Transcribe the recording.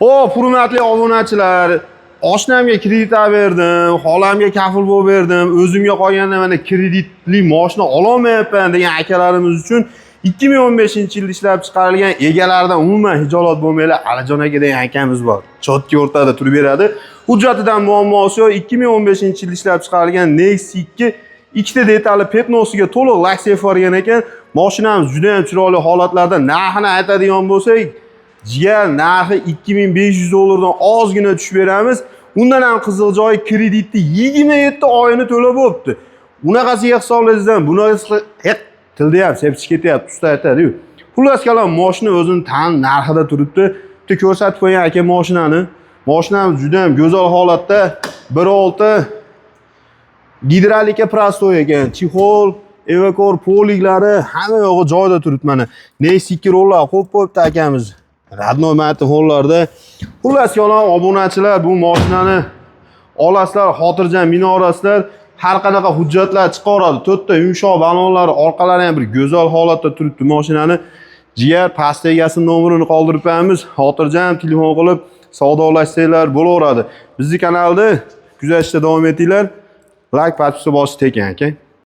Xo'p, hurmatli obunachilar, oshnamga kredit berdim, xolamga kafil bo'lib berdim, o'zimga qolganda mana kreditli mashina ololmayapman degan akalarimiz uchun 2015-yilda ishlab chiqarilgan egalaridan umuman hijolat bo'lmaylar, Alijon aka degan akamiz bor. Chotki o'rtada turib beradi. Hujjatidan muammosi yo'q. 2015-yilda ishlab chiqarilgan Nexus 2 ikkita detalli petnosiga to'liq laksiya borgan ekan. Mashinamiz juda ham chiroyli holatlarda. Narxini aytadigan bo'lsak, jigar narxi 2500 dollardan ozgina tushib beramiz. Undan ham qiziq joyi kreditni 27 oyini to'lab bo'libdi. Unaqasiga hisoblasizdan, bunaqasi tilda ham sepchib ketyapti, usta aytadi-yu. Xullas kalom, mashina o'zini tan narxida turibdi. Bitta ko'rsatib qo'ygan aka mashinani. Mashinamiz juda ham go'zal holatda, 1.6 gidrolika prostoy ekan. Chexol, evakor poliklari hamma yo'g'i joyida turibdi mana. Nexus 2 rollar qo'yib qo'yibdi akamiz. Radnoy mati hollarda. Xullas kalom, obunachilar bu mashinani olasizlar, xotirjam minorasizlar. Har qanaqa hujjatlar chiqaradi. 4 ta yumshoq balonlari, orqalari ham bir go'zal holatda turibdi mashinani. Jigar past egasining nomerini qoldirib qo'yamiz. Xotirjam telefon qilib savdolashsanglar bo'laveradi. Bizning kanalda kuzatishda davom etinglar. Like, podpisa bosib teking aka.